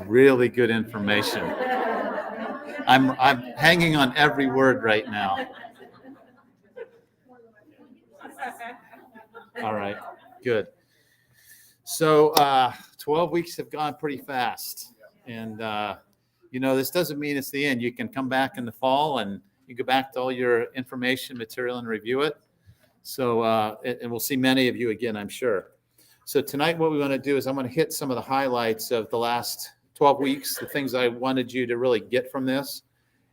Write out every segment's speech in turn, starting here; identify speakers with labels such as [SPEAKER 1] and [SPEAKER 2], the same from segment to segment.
[SPEAKER 1] Really good information. I'm hanging on every word right now. All right, good. So 12 weeks have gone pretty fast. And, this doesn't mean it's the end. You can come back in the fall and you go back to all your information material and review it. So, and we'll see many of you again, I'm sure. So tonight, what we want to do is I'm going to hit some of the highlights of the last 12 weeks, the things I wanted you to really get from this.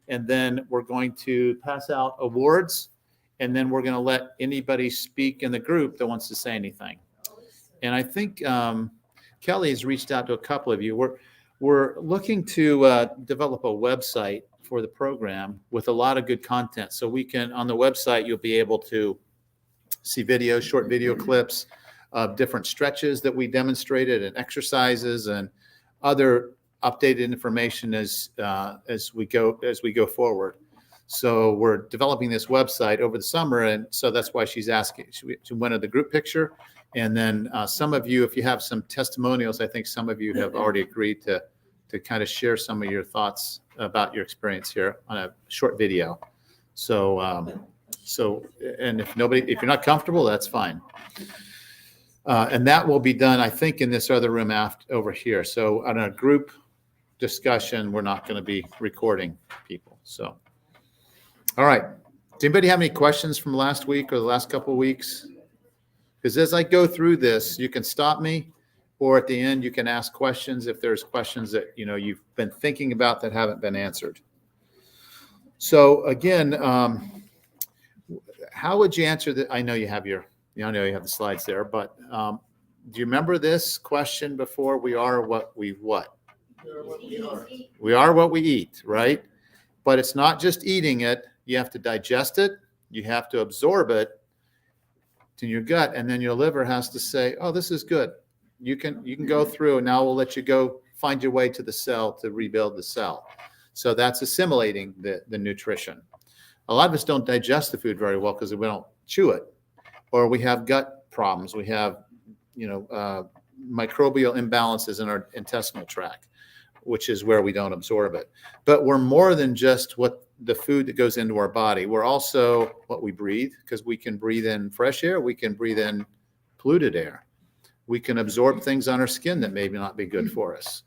[SPEAKER 1] And then we're going to pass out awards. And then we're going to let anybody speak in the group that wants to say anything. And I think Kelly has reached out to a couple of you. We're looking to develop a website for the program with a lot of good content. So we can, on the website, you'll be able to see videos, short video clips of different stretches that we demonstrated and exercises and other updated information as we go forward. So we're developing this website over the summer, and so that's why she's asking. She wanted the group picture, and then some of you, if you have some testimonials, I think some of you have already agreed to kind of share some of your thoughts about your experience here on a short video. So and if you're not comfortable, that's fine. And that will be done, I think, in this other room over here. So on a group discussion, we're not going to be recording people. So, all right. Does anybody have any questions from last week or the last couple of weeks? Because as I go through this, you can stop me, or at the end, you can ask questions if there's questions that you've been thinking about that haven't been answered. So again, how would you answer that? I know you have the slides there, but do you remember this question before? We are what we what? We are what we eat, right? But it's not just eating it. You have to digest it. You have to absorb it to your gut, and then your liver has to say, "Oh, this is good. You can go through, and now we'll let you go find your way to the cell to rebuild the cell." So that's assimilating the nutrition. A lot of us don't digest the food very well because we don't chew it, or we have gut problems. We have, microbial imbalances in our intestinal tract, which is where we don't absorb it. But we're more than just what the food that goes into our body. We're also what we breathe, because we can breathe in fresh air. We can breathe in polluted air. We can absorb things on our skin that may not be good for us.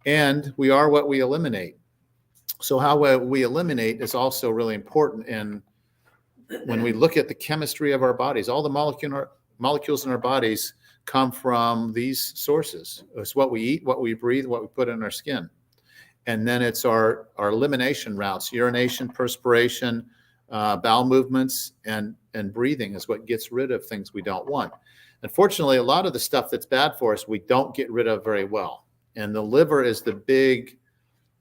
[SPEAKER 1] And we are what we eliminate. So how we eliminate is also really important. And when we look at the chemistry of our bodies, all the molecules in our bodies come from these sources. It's what we eat, what we breathe, what we put in our skin. And then it's our elimination routes: urination, perspiration, bowel movements, and breathing is what gets rid of things we don't want. Unfortunately, a lot of the stuff that's bad for us, we don't get rid of very well. And the liver is the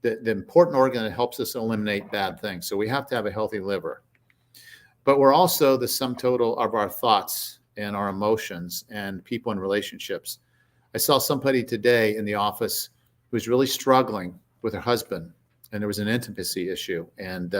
[SPEAKER 1] important organ that helps us eliminate bad things. So we have to have a healthy liver. But we're also the sum total of our thoughts and our emotions and people in relationships. I saw somebody today in the office who was really struggling with her husband, and there was an intimacy issue. And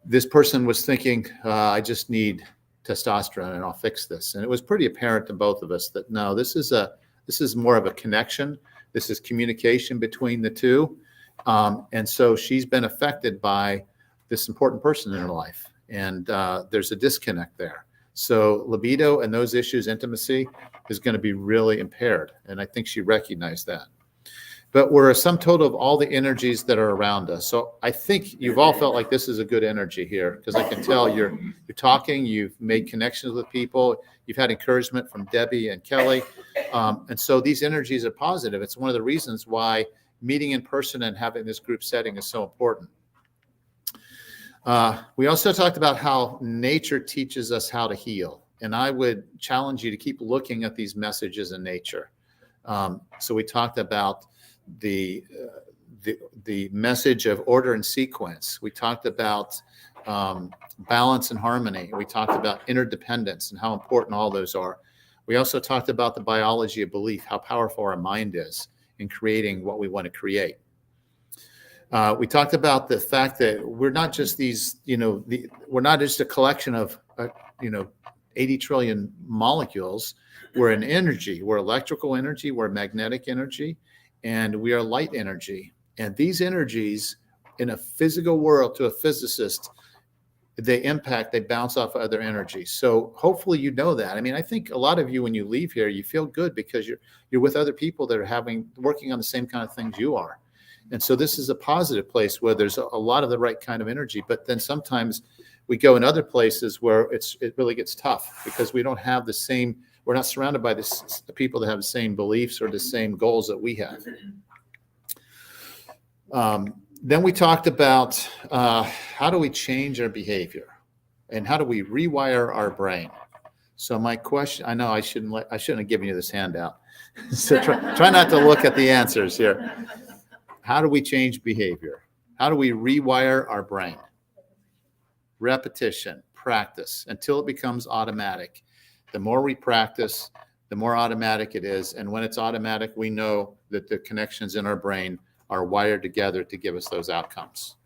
[SPEAKER 1] this person was thinking, I just need testosterone and I'll fix this. And it was pretty apparent to both of us that no, this is more of a connection. This is communication between the two. And so she's been affected by this important person in her life. And there's a disconnect there. So libido and those issues, intimacy, is going to be really impaired. And I think she recognized that. But we're a sum total of all the energies that are around us. So I think you've all felt like this is a good energy here, because I can tell you're talking, you've made connections with people, you've had encouragement from Debbie and Kelly. And so these energies are positive. It's one of the reasons why meeting in person and having this group setting is so important. We also talked about how nature teaches us how to heal. And I would challenge you to keep looking at these messages in nature. So we talked about the message of order and sequence. We talked about balance and harmony. We talked about interdependence and how important all those are. We also talked about the biology of belief, how powerful our mind is in creating what we want to create. We talked about the fact that we're not just we're not just a collection of 80 trillion molecules. We're an energy. We're electrical energy. We're magnetic energy. and we are light energy. And these energies in a physical world, to a physicist, they bounce off other energies. So hopefully you know that. I mean, I think a lot of you, when you leave here, you feel good because you're with other people that are working on the same kind of things you are. And so this is a positive place where there's a lot of the right kind of energy. But then sometimes we go in other places where it really gets tough because we don't have we're not surrounded by the people that have the same beliefs or the same goals that we have. Then we talked about how do we change our behavior and how do we rewire our brain. So my question, I know I shouldn't have given you this handout. So try not to look at the answers here. How do we change behavior? How do we rewire our brain? Repetition, practice until it becomes automatic. The more we practice, the more automatic it is. And when it's automatic, we know that the connections in our brain are wired together to give us those outcomes.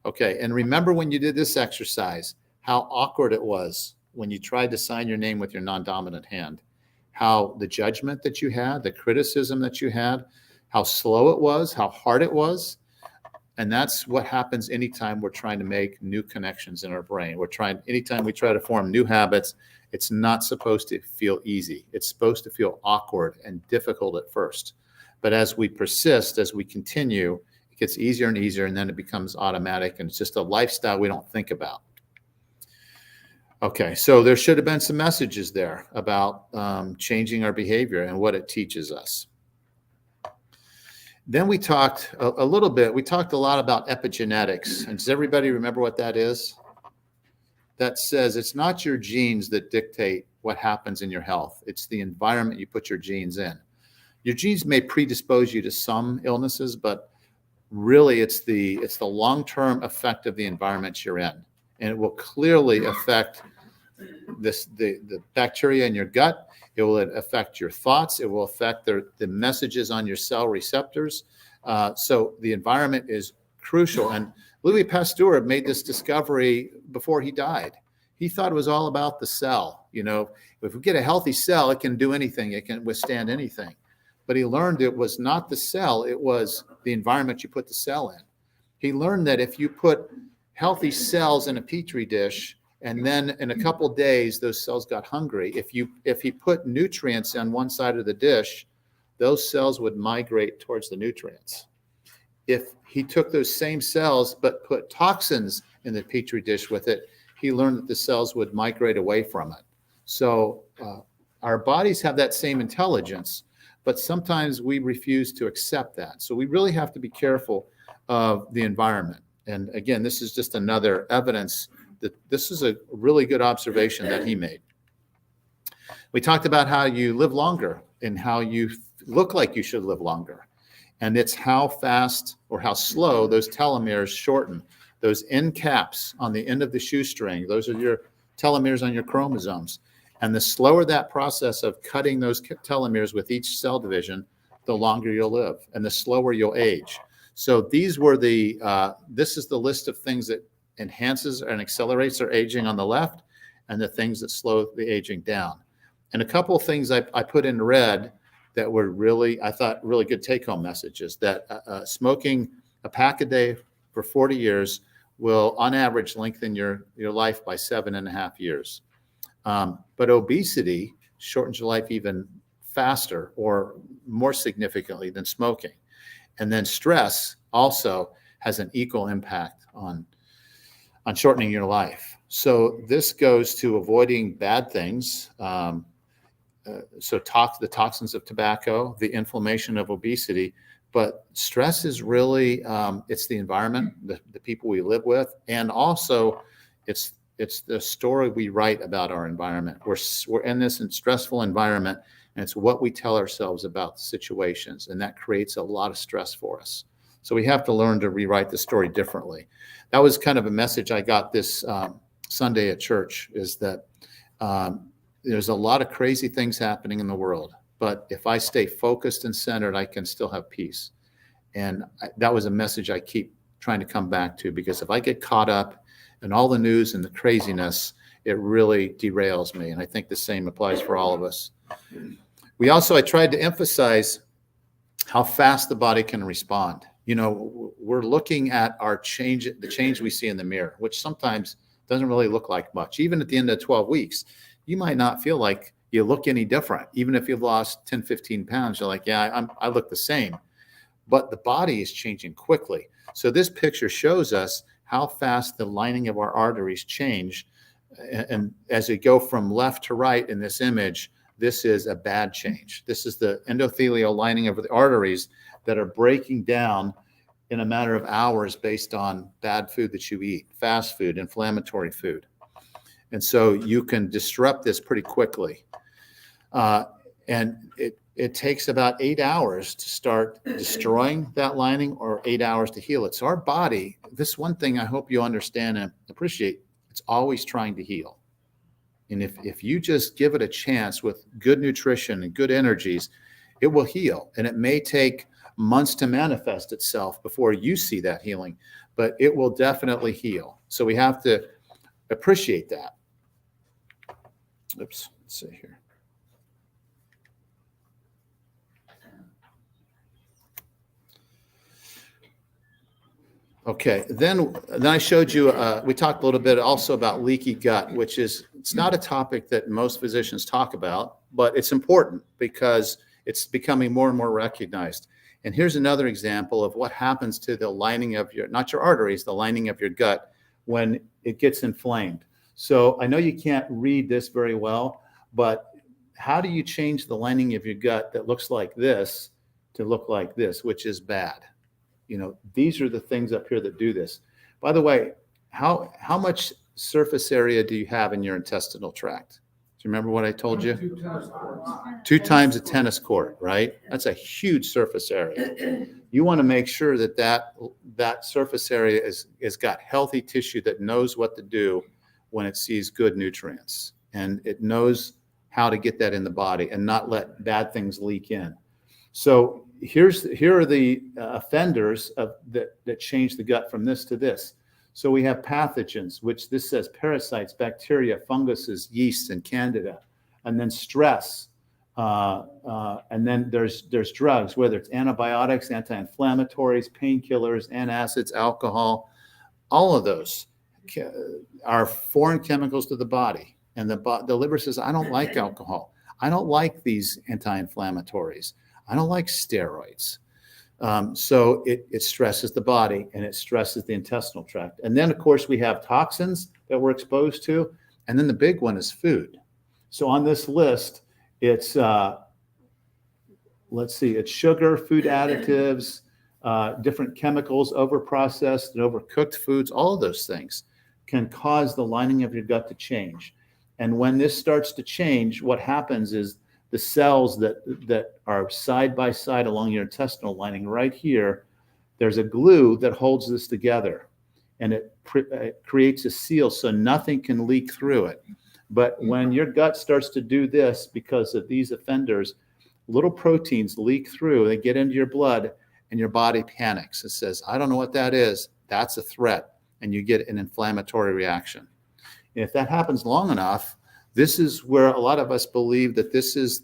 [SPEAKER 1] Okay, and remember when you did this exercise, how awkward it was when you tried to sign your name with your non-dominant hand, how the judgment that you had, the criticism that you had, how slow it was, how hard it was. And that's what happens anytime we're trying to make new connections in our brain. Anytime we try to form new habits, it's not supposed to feel easy. It's supposed to feel awkward and difficult at first. But as we persist, as we continue, it gets easier and easier, and then it becomes automatic, and it's just a lifestyle we don't think about. Okay, so there should have been some messages there about changing our behavior and what it teaches us. Then we talked a lot about epigenetics. And does everybody remember what that is? That says it's not your genes that dictate what happens in your health. It's the environment you put your genes in. Your genes may predispose you to some illnesses, but really it's the long-term effect of the environment you're in. And it will clearly affect the bacteria in your gut. It will affect your thoughts. It will affect the messages on your cell receptors. So the environment is crucial. And Louis Pasteur made this discovery before he died. He thought it was all about the cell. You know, if we get a healthy cell, it can do anything. It can withstand anything. But he learned it was not the cell. It was the environment you put the cell in. He learned that if you put healthy cells in a petri dish, and then in a couple of days, those cells got hungry. If he put nutrients on one side of the dish, those cells would migrate towards the nutrients. If he took those same cells but put toxins in the petri dish with it, he learned that the cells would migrate away from it. So our bodies have that same intelligence, but sometimes we refuse to accept that. So we really have to be careful of the environment. And again, this is just another evidence that this is a really good observation that he made. We talked about how you live longer and how you look like you should live longer. And it's how fast or how slow those telomeres shorten. Those end caps on the end of the shoestring, those are your telomeres on your chromosomes. And the slower that process of cutting those telomeres with each cell division, the longer you'll live and the slower you'll age. So these were this is the list of things that enhances and accelerates our aging on the left, and the things that slow the aging down. And a couple of things I put in red that were I thought really good take-home messages, that smoking a pack a day for 40 years will on average lengthen your life by 7.5 years. But obesity shortens your life even faster or more significantly than smoking. And then stress also has an equal impact on shortening your life. So this goes to avoiding bad things. The toxins of tobacco, the inflammation of obesity, but stress is really, it's the environment, the people we live with, and also it's the story we write about our environment. We're in this stressful environment, and it's what we tell ourselves about the situations, and that creates a lot of stress for us. So we have to learn to rewrite the story differently. That was kind of a message I got this Sunday at church, is that there's a lot of crazy things happening in the world, but if I stay focused and centered, I can still have peace. And that was a message I keep trying to come back to, because if I get caught up in all the news and the craziness, it really derails me. And I think the same applies for all of us. I tried to emphasize how fast the body can respond. You know, we're looking at our change, the change we see in the mirror, which sometimes doesn't really look like much. Even at the end of 12 weeks, you might not feel like you look any different. Even if you've lost 10, 15 pounds, you're like, yeah, I look the same. But the body is changing quickly. So this picture shows us how fast the lining of our arteries change. And as we go from left to right in this image, this is a bad change. This is the endothelial lining of the arteries that are breaking down in a matter of hours based on bad food that you eat, fast food, inflammatory food. And so you can disrupt this pretty quickly. And it takes about 8 hours to start destroying that lining, or 8 hours to heal it. So our body, this one thing I hope you understand and appreciate, it's always trying to heal. And if you just give it a chance with good nutrition and good energies, it will heal. And it may take months to manifest itself before you see that healing, but it will definitely heal. So we have to appreciate that. Oops, let's see here. Okay, then I showed you, we talked a little bit also about leaky gut, which is, it's not a topic that most physicians talk about, but it's important because it's becoming more and more recognized. And here's another example of what happens to the lining of your, not your arteries, the lining of your gut when it gets inflamed. So I know you can't read this very well, but how do you change the lining of your gut that looks like this to look like this, which is bad? You know, these are the things up here that do this. By the way, how much surface area do you have in your intestinal tract? Do you remember what I told you? 2 times a tennis court, right? That's a huge surface area. You want to make sure that that surface area is got healthy tissue that knows what to do when it sees good nutrients, and it knows how to get that in the body and not let bad things leak in. So here are the offenders that change the gut from this to this. So we have pathogens, which this says parasites, bacteria, funguses, yeast, and candida, and then stress. And then there's drugs, whether it's antibiotics, anti-inflammatories, painkillers, antacids, alcohol. All of those are foreign chemicals to the body. And the liver says, I don't like alcohol. I don't like these anti-inflammatories. I don't like steroids. So it stresses the body, and it stresses the intestinal tract. And then, of course, we have toxins that we're exposed to. And then the big one is food. So on this list, it's, let's see, it's sugar, food additives, different chemicals, overprocessed and overcooked foods. All of those things can cause the lining of your gut to change. And when this starts to change, what happens is the cells that are side by side along your intestinal lining right here, there's a glue that holds this together, and it creates a seal so nothing can leak through it. But when your gut starts to do this because of these offenders, little proteins leak through, they get into your blood, and your body panics. It says, I don't know what that is. That's a threat. And you get an inflammatory reaction. And if that happens long enough, this is where a lot of us believe that this is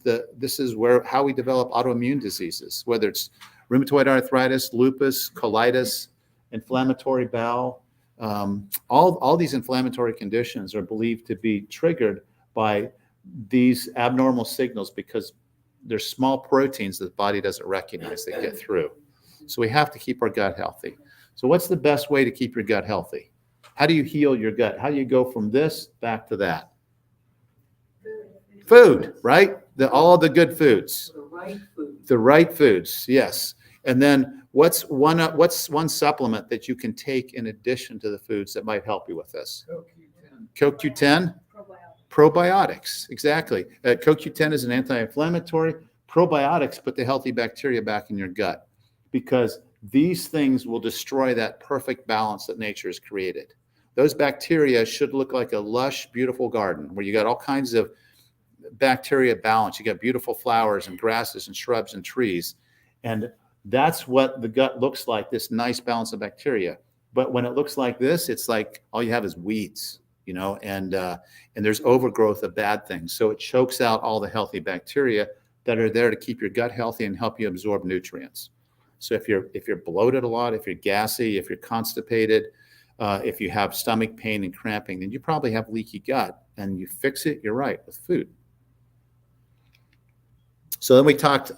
[SPEAKER 1] how we develop autoimmune diseases, whether it's rheumatoid arthritis, lupus, colitis, inflammatory bowel. All these inflammatory conditions are believed to be triggered by these abnormal signals because there's small proteins that the body doesn't recognize that get through. So we have to keep our gut healthy. So what's the best way to keep your gut healthy? How do you heal your gut? How do you go from this back to that? Food, right? All the good foods. The right foods, yes. And then what's one supplement that you can take in addition to the foods that might help you with this? CoQ10. Probiotics, exactly. CoQ10 is an anti-inflammatory. Probiotics put the healthy bacteria back in your gut because these things will destroy that perfect balance that nature has created. Those bacteria should look like a lush, beautiful garden where you got all kinds of bacteria balance. You got beautiful flowers and grasses and shrubs and trees. And that's what the gut looks like, this nice balance of bacteria. But when it looks like this, it's like all you have is weeds, you know, and there's overgrowth of bad things. So it chokes out all the healthy bacteria, that are there to keep your gut healthy and help you absorb nutrients. So if you're bloated a lot, if you're gassy, if you're constipated, if you have stomach pain and cramping, then you probably have leaky gut, and you fix it, you're right, with food. So then we talked,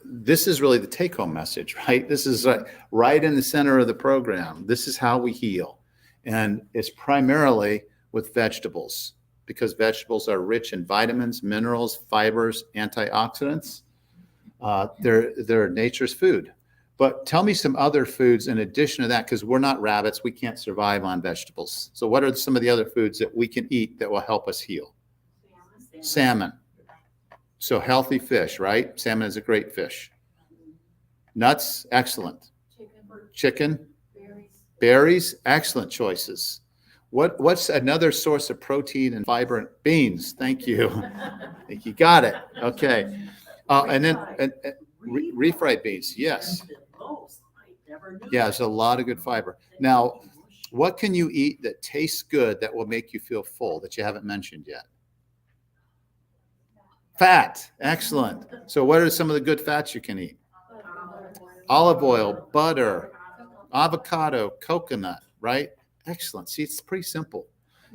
[SPEAKER 1] this is really the take-home message, right? This is right in the center of the program. This is how we heal. And it's primarily with vegetables, because vegetables are rich in vitamins, minerals, fibers, antioxidants. They're nature's food. But tell me some other foods in addition to that, because we're not rabbits. We can't survive on vegetables. So what are some of the other foods that we can eat that will help us heal? Salmon. So healthy fish, right? Salmon is a great fish. Nuts, excellent. Chicken. Berries, excellent choices. What's another source of protein and fiber? Beans, thank you. You got it. Okay. And then refried beans, yes. Yeah, there's a lot of good fiber. Now, what can you eat that tastes good that will make you feel full that you haven't mentioned yet? Fat, excellent. So what are some of the good fats you can eat? Olive oil, butter, avocado, coconut, right? Excellent. See, it's pretty simple.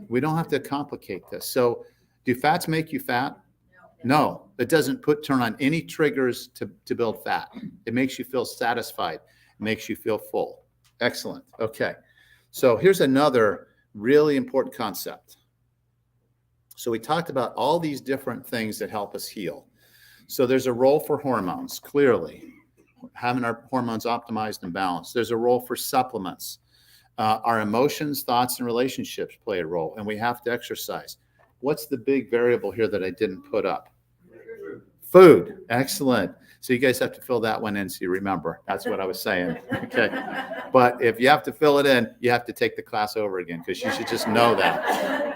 [SPEAKER 1] We don't have to complicate this. So do fats make you fat? No, it doesn't turn on any triggers to build fat. It makes you feel satisfied. It makes you feel full. Excellent. Okay. So here's another really important concept. So we talked about all these different things that help us heal. So there's a role for hormones, clearly, having our hormones optimized and balanced. There's a role for supplements. Our emotions, thoughts, and relationships play a role, and we have to exercise. What's the big variable here that I didn't put up? Food. Excellent. So you guys have to fill that one in so you remember. That's what I was saying. Okay. But if you have to fill it in, you have to take the class over again, because you should just know that.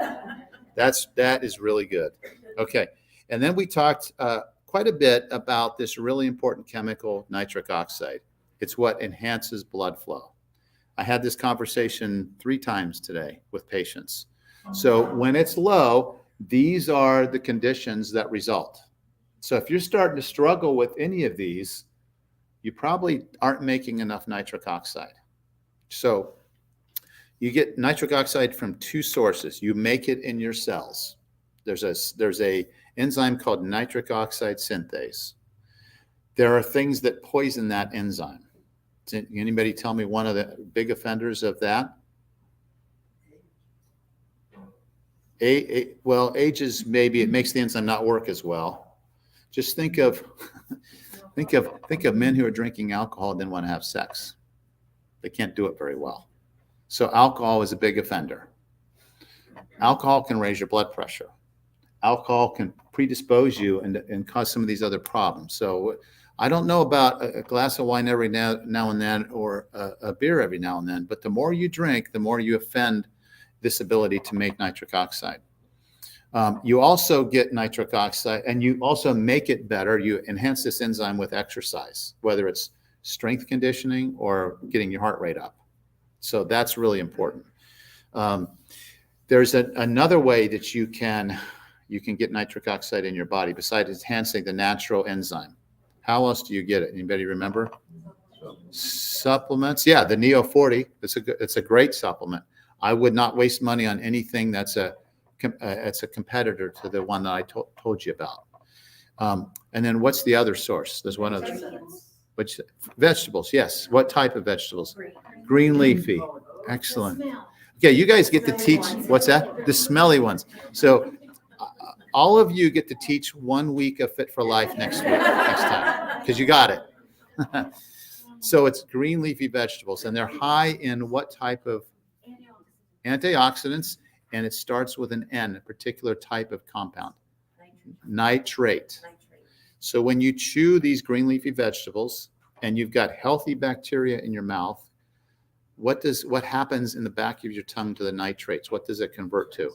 [SPEAKER 1] That is really good. Okay. And then we talked quite a bit about this really important chemical, nitric oxide. It's what enhances blood flow. I had this conversation 3 times today with patients. So when it's low, these are the conditions that result. So if you're starting to struggle with any of these, you probably aren't making enough nitric oxide. So you get nitric oxide from 2 sources. You make it in your cells. There's a enzyme called nitric oxide synthase. There are things that poison that enzyme. Anybody tell me one of the big offenders of that? Well, age is maybe it makes the enzyme not work as well. Just think of men who are drinking alcohol and then want to have sex. They can't do it very well. So alcohol is a big offender. Alcohol can raise your blood pressure. Alcohol can predispose you and cause some of these other problems. So I don't know about a glass of wine every now and then, or a beer every now and then, but the more you drink, the more you offend this ability to make nitric oxide. You also get nitric oxide, and you also make it better. You enhance this enzyme with exercise, whether it's strength conditioning or getting your heart rate up. So that's really important. There's another way that you can get nitric oxide in your body besides enhancing the natural enzyme. How else do you get it? Anybody remember? Supplements. Yeah, the Neo 40. It's a great supplement. I would not waste money on anything that's a competitor to the one that I told you about. And then what's the other source? There's one other. Which vegetables? Yes. What type of vegetables? Green leafy. Excellent. Okay, you guys get to teach. What's that? The smelly ones. So all of you get to teach 1 week of Fit for Life next time, because you got it. So it's green leafy vegetables, and they're high in what type of antioxidants, and it starts with an N, a particular type of compound, nitrate. So when you chew these green leafy vegetables and you've got healthy bacteria in your mouth, what happens in the back of your tongue to the nitrates? What does it convert to?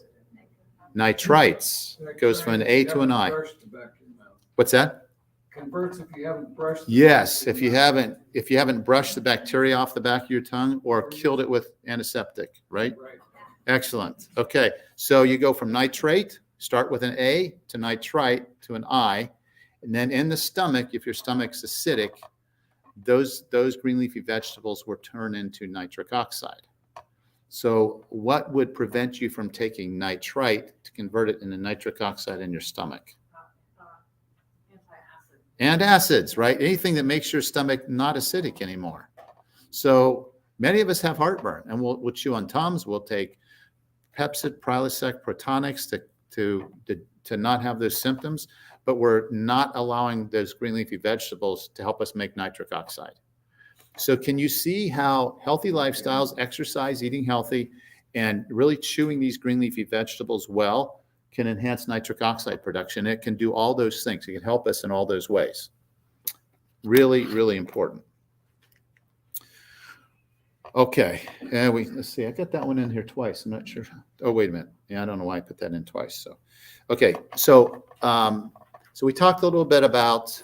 [SPEAKER 1] Nitrites. It goes from an A to an I. What's that?
[SPEAKER 2] Converts if you haven't brushed.
[SPEAKER 1] Yes, if you haven't brushed the bacteria off the back of your tongue or killed it with antiseptic, right?
[SPEAKER 2] Right.
[SPEAKER 1] Excellent. Okay, so you go from nitrate, start with an A, to nitrite, to an I, And then in the stomach, if your stomach's acidic, those green leafy vegetables will turn into nitric oxide. So what would prevent you from taking nitrite to convert it into nitric oxide in your stomach? And acids, right? Anything that makes your stomach not acidic anymore. So many of us have heartburn, and we'll chew on Tums. We'll take Pepcid, Prilosec, Protonix to not have those symptoms, but we're not allowing those green leafy vegetables to help us make nitric oxide. So can you see how healthy lifestyles, exercise, eating healthy, and really chewing these green leafy vegetables well can enhance nitric oxide production? It can do all those things. It can help us in all those ways. Really, really important. Okay, and let's see. I got that one in here twice. I'm not sure. Oh, wait a minute. Yeah, I don't know why I put that in twice. So, okay. So we talked a little bit about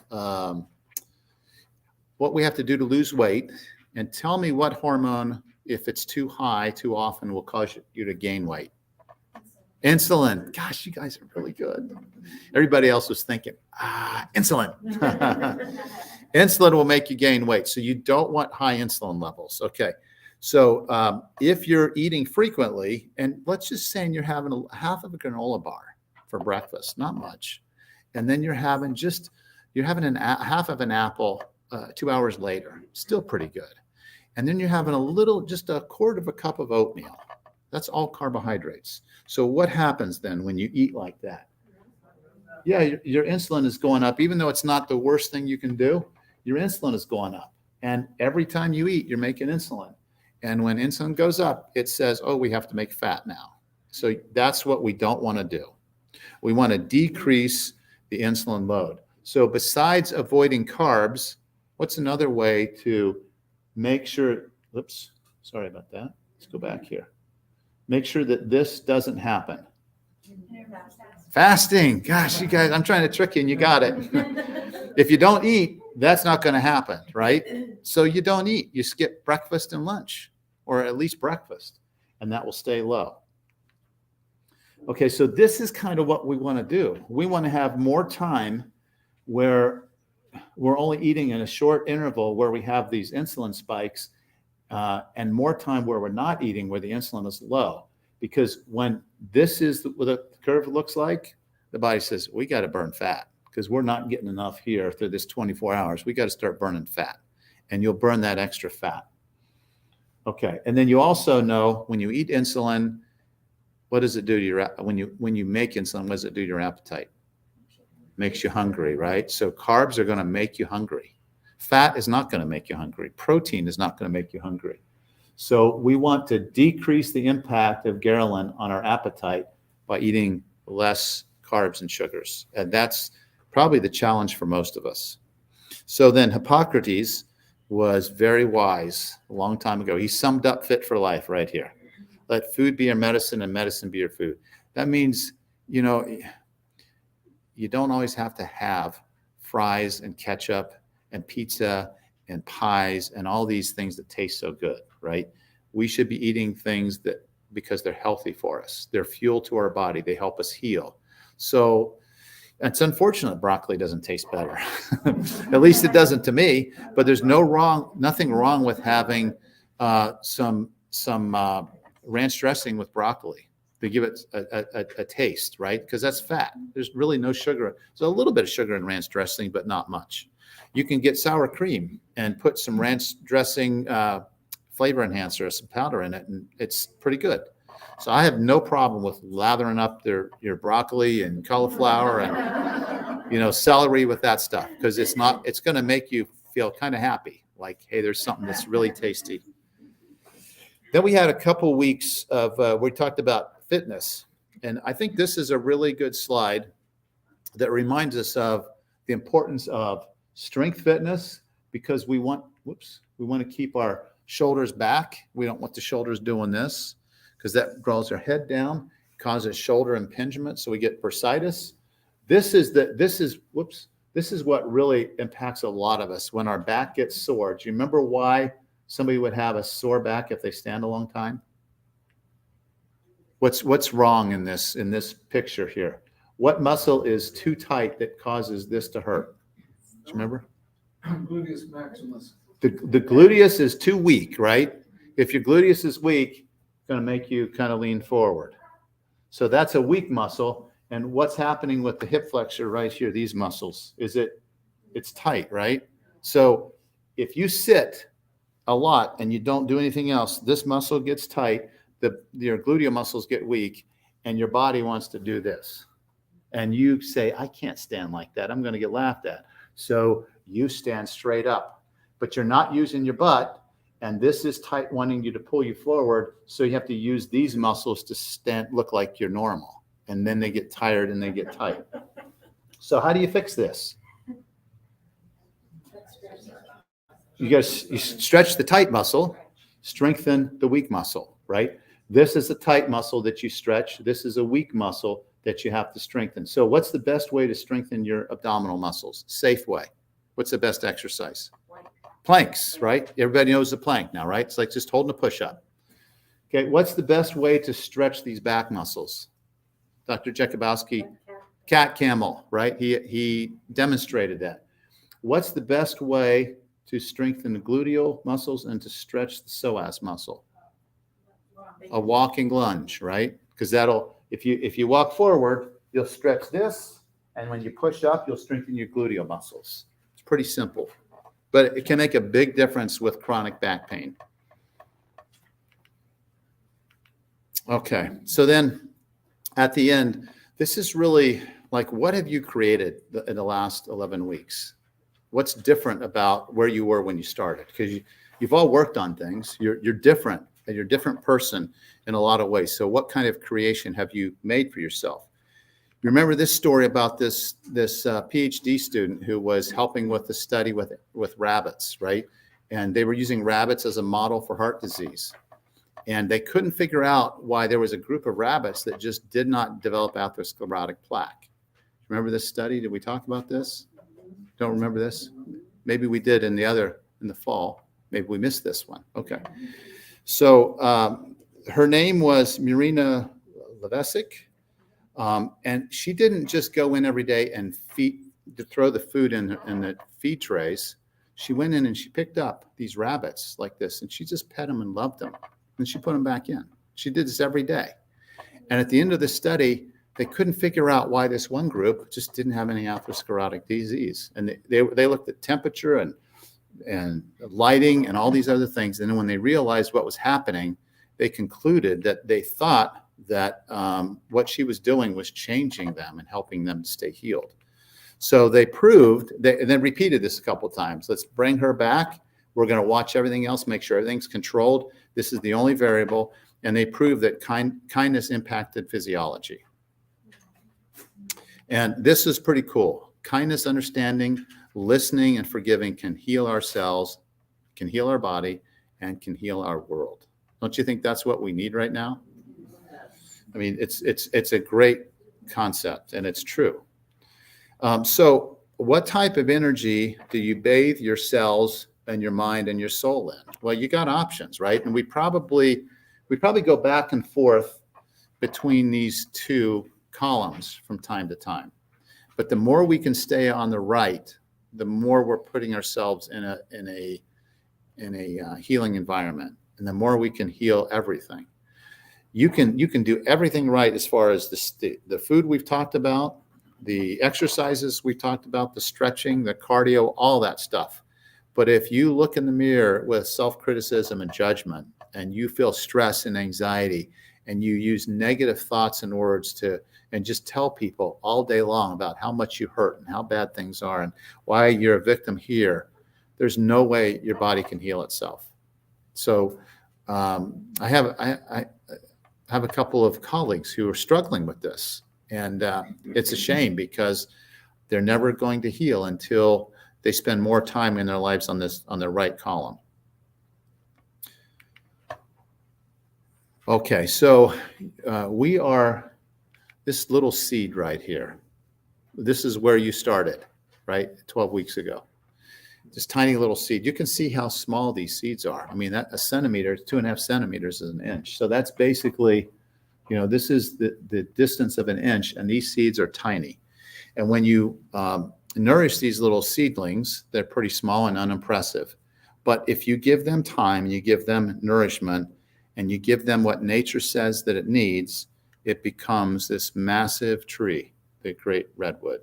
[SPEAKER 1] what we have to do to lose weight, and tell me what hormone, if it's too high too often, will cause you to gain weight. Insulin. Gosh, you guys are really good. Everybody else was thinking, insulin. Insulin will make you gain weight. So you don't want high insulin levels. Okay. So if you're eating frequently, and let's just say you're having half of a granola bar for breakfast, not much, and then you're having half of an apple 2 hours later, still pretty good. And then you're having just a quarter of a cup of oatmeal. That's all carbohydrates. So what happens then when you eat like that? Yeah, your insulin is going up, even though it's not the worst thing you can do. Your insulin is going up. And every time you eat, you're making insulin. And when insulin goes up, it says, oh, we have to make fat now. So that's what we don't want to do. We want to decrease the insulin load. So besides avoiding carbs, what's another way to make sure, oops, sorry about that. Let's go back here. Make sure that this doesn't happen. Fasting. Gosh, you guys, I'm trying to trick you and you got it. If you don't eat, that's not going to happen, right? So you don't eat. You skip breakfast and lunch, or at least breakfast, and that will stay low. Okay, so this is kind of what we want to do. We want to have more time where we're only eating in a short interval where we have these insulin spikes, and more time where we're not eating, where the insulin is low. Because when this is what the curve looks like, the body says, we got to burn fat because we're not getting enough here through this 24 hours. We got to start burning fat, and you'll burn that extra fat. Okay, and then you also know when you eat insulin, what does it do to your, when you make insulin, what does it do to your appetite? Makes you hungry, right? So carbs are going to make you hungry. Fat is not going to make you hungry. Protein is not going to make you hungry. So we want to decrease the impact of ghrelin on our appetite by eating less carbs and sugars. And that's probably the challenge for most of us. So then Hippocrates was very wise a long time ago. He summed up Fit for Life right here. Let food be your medicine and medicine be your food. That means, you don't always have to have fries and ketchup and pizza and pies and all these things that taste so good, right? We should be eating things because they're healthy for us. They're fuel to our body. They help us heal. So it's unfortunate broccoli doesn't taste better. At least it doesn't to me, but there's nothing wrong with having some ranch dressing with broccoli to give it a taste, right? Because that's fat. There's really no sugar. There's a little bit of sugar in ranch dressing, but not much. You can get sour cream and put some ranch dressing flavor enhancer, some powder in it, and it's pretty good. So I have no problem with lathering up your broccoli and cauliflower and celery with that stuff, because it's going to make you feel kind of happy, like, hey, there's something that's really tasty. Then we had a couple weeks of we talked about fitness, and I think this is a really good slide that reminds us of the importance of strength fitness, because we want to keep our shoulders back. We don't want the shoulders doing this, because that draws our head down, causes shoulder impingement, so we get bursitis. This is what really impacts a lot of us when our back gets sore. Do you remember why somebody would have a sore back if they stand a long time? What's wrong in this picture here? What muscle is too tight that causes this to hurt? Do you remember?
[SPEAKER 2] Gluteus maximus.
[SPEAKER 1] The gluteus is too weak, right? If your gluteus is weak, it's going to make you kind of lean forward. So that's a weak muscle. And what's happening with the hip flexor right here, these muscles, is it's tight, right? So if you sit a lot and you don't do anything else, this muscle gets tight, your gluteal muscles get weak, and your body wants to do this. And you say, I can't stand like that. I'm going to get laughed at. So you stand straight up, but you're not using your butt. And this is tight, wanting you to pull you forward. So you have to use these muscles to look like you're normal. And then they get tired and they get tight. So how do you fix this? You stretch the tight muscle, strengthen the weak muscle, right? This is a tight muscle that you stretch. This is a weak muscle that you have to strengthen. So what's the best way to strengthen your abdominal muscles? Safe way. What's the best exercise? Planks, right? Everybody knows the plank now, right? It's like just holding a push-up. Okay, what's the best way to stretch these back muscles? Dr. Jakubowski, cat camel, right? He demonstrated that. What's the best way to strengthen the gluteal muscles and to stretch the psoas muscle? A walking lunge, right? Because if you walk forward, you'll stretch this, and when you push up, you'll strengthen your gluteal muscles. It's pretty simple, but it can make a big difference with chronic back pain. Okay, so then at the end, this is really like, what have you created in the last 11 weeks? What's different about where you were when you started? Because you've all worked on things. You're different, and you're a different person in a lot of ways. So what kind of creation have you made for yourself? You remember this story about this PhD student who was helping with the study with rabbits, right? And they were using rabbits as a model for heart disease. And they couldn't figure out why there was a group of rabbits that just did not develop atherosclerotic plaque. Remember this study? Did we talk about this? Don't remember this? Maybe we did in the fall. Maybe we missed this one. Okay. So her name was Marina Levesic. And she didn't just go in every day and throw the food in the feed trays. She went in and she picked up these rabbits like this, and she just pet them and loved them. And she put them back in. She did this every day. And at the end of the study, they couldn't figure out why this one group just didn't have any atherosclerotic disease. And they looked at temperature and lighting and all these other things. And then when they realized what was happening, they concluded that they thought that what she was doing was changing them and helping them to stay healed. So they proved, and then repeated this a couple of times. Let's bring her back. We're going to watch everything else, make sure everything's controlled. This is the only variable. And they proved that kindness impacted physiology. And this is pretty cool. Kindness, understanding, listening, and forgiving can heal ourselves, can heal our body, and can heal our world. Don't you think that's what we need right now? I mean, it's a great concept, and it's true. So what type of energy do you bathe your cells and your mind and your soul in? Well, you got options, right? And we probably go back and forth between these two columns from time to time. But the more we can stay on the right, the more we're putting ourselves in a healing environment, and the more we can heal everything. You can do everything right as far as the food we've talked about, the exercises we talked about, the stretching, the cardio, all that stuff. But if you look in the mirror with self-criticism and judgment, and you feel stress and anxiety, and you use negative thoughts and words and just tell people all day long about how much you hurt and how bad things are and why you're a victim here, there's no way your body can heal itself. So I have a couple of colleagues who are struggling with this, and it's a shame because they're never going to heal until they spend more time in their lives on the right column. Okay, so we are this little seed right here. This is where you started, right? 12 weeks ago. This tiny little seed. You can see how small these seeds are. I mean, a centimeter, 2.5 centimeters is an inch. So that's basically You know, this is the distance of an inch, and these seeds are tiny. And when you nourish these little seedlings, they're pretty small and unimpressive. But if you give them time, you give them nourishment, and you give them what nature says that it needs, it becomes this massive tree, the great redwood.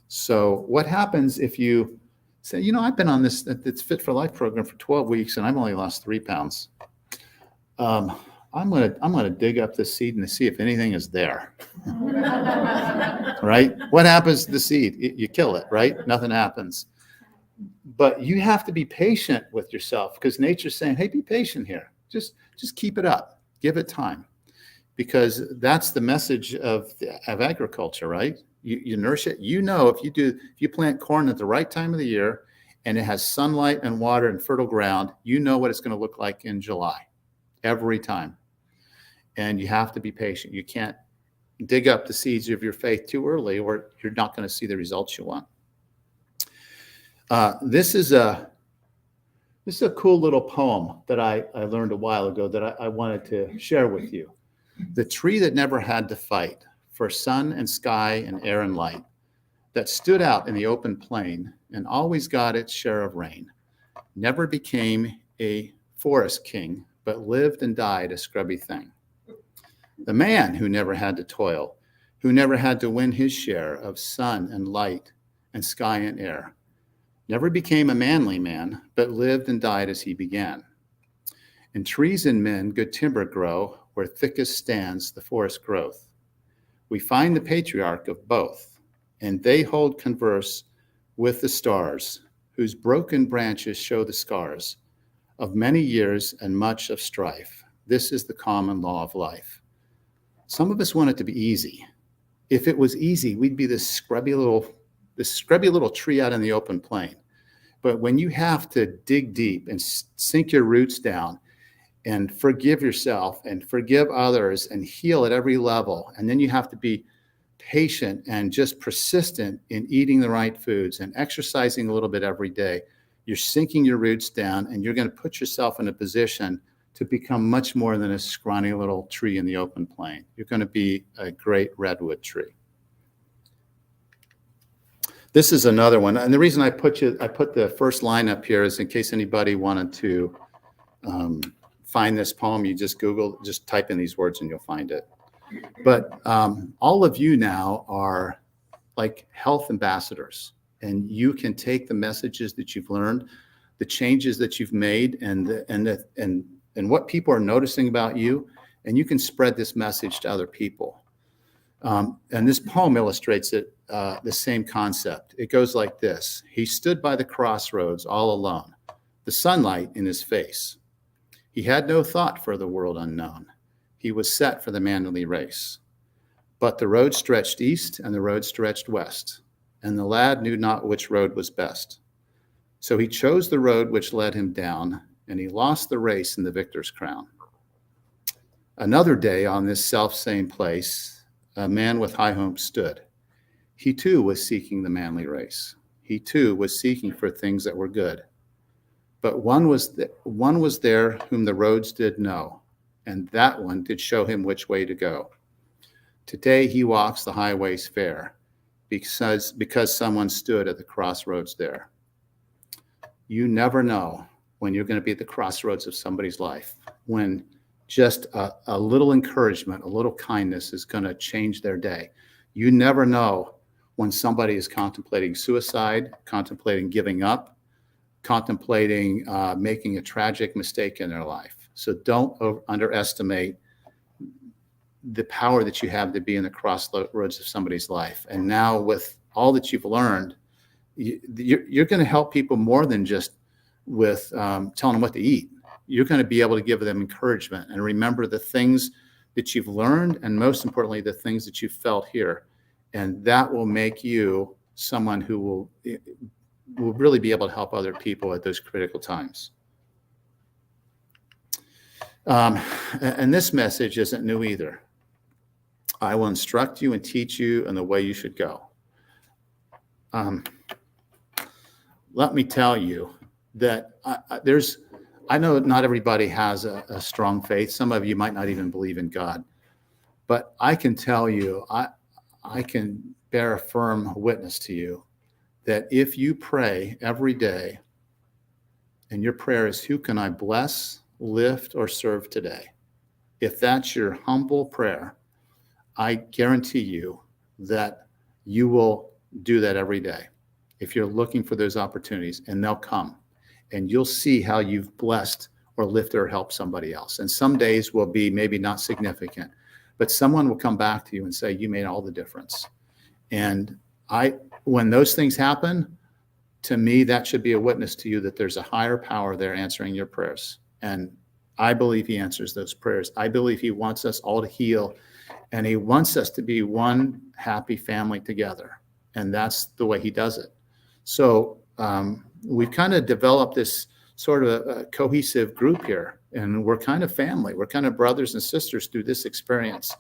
[SPEAKER 1] So what happens if you say, you know, I've been on this It's Fit for Life program for 12 weeks and I've only lost 3 pounds. I'm gonna dig up the seed and see if anything is there. Right? What happens to the seed? You kill it, right? Nothing happens. But you have to be patient with yourself, because nature's saying, hey, be patient here. Just keep it up. Give it time. Because that's the message of agriculture, right? You nourish it. You know, if you plant corn at the right time of the year and it has sunlight and water and fertile ground, you know what it's going to look like in July every time. And you have to be patient. You can't dig up the seeds of your faith too early, or you're not going to see the results you want. This is a cool little poem that I learned a while ago that I wanted to share with you. The tree that never had to fight for sun and sky and air and light, that stood out in the open plain and always got its share of rain, never became a forest king, but lived and died a scrubby thing. The man who never had to toil, who never had to win his share of sun and light and sky and air, never became a manly man, but lived and died as he began. In trees and men good timber grow, where thickest stands the forest growth. We find the patriarch of both, and they hold converse with the stars, whose broken branches show the scars of many years and much of strife. This is the common law of life. Some of us want it to be easy. If it was easy, we'd be this scrubby little tree out in the open plain. But when you have to dig deep and sink your roots down and forgive yourself and forgive others and heal at every level, and then you have to be patient and just persistent in eating the right foods and exercising a little bit every day, you're sinking your roots down, and you're going to put yourself in a position to become much more than a scrawny little tree in the open plain. You're going to be a great redwood tree. This is another one. And the reason I put the first line up here is in case anybody wanted to find this poem. You just type in these words and you'll find it. But all of you now are like health ambassadors, and you can take the messages that you've learned, the changes that you've made, and what people are noticing about you, and you can spread this message to other people. And this poem illustrates it, the same concept. It goes like this. He stood by the crossroads all alone, the sunlight in his face. He had no thought for the world unknown. He was set for the manly race. But the road stretched east and the road stretched west, and the lad knew not which road was best. So he chose the road which led him down, and he lost the race in the victor's crown. Another day on this self-same place, a man with high hopes stood. He too was seeking the manly race. He too was seeking for things that were good. But one was there whom the roads did know, and that one did show him which way to go. Today he walks the highways fair, because someone stood at the crossroads there. You never know when you're going to be at the crossroads of somebody's life, when just a little encouragement, a little kindness is going to change their day. You never know when somebody is contemplating suicide, contemplating giving up, contemplating making a tragic mistake in their life. So don't underestimate the power that you have to be in the crossroads of somebody's life. And now with all that you've learned, you're going to help people more than just with telling them what to eat. You're going to be able to give them encouragement and remember the things that you've learned, and most importantly, the things that you felt here. And that will make you someone who will really be able to help other people at those critical times. And this message isn't new either. I will instruct you and teach you in the way you should go. Let me tell you that I know not everybody has a strong faith. Some of you might not even believe in God. But I can tell you, I can bear a firm witness to you that if you pray every day and your prayer is, who can I bless, lift, or serve today? If that's your humble prayer, I guarantee you that you will do that every day. If you're looking for those opportunities, and they'll come, and you'll see how you've blessed or lifted or helped somebody else. And some days will be maybe not significant, but someone will come back to you and say, you made all the difference. And when those things happen, to me, that should be a witness to you that there's a higher power there answering your prayers. And I believe he answers those prayers. I believe he wants us all to heal, and he wants us to be one happy family together. And that's the way he does it. So we've kind of developed this sort of a cohesive group here, and we're kind of family. We're kind of brothers and sisters through this experience.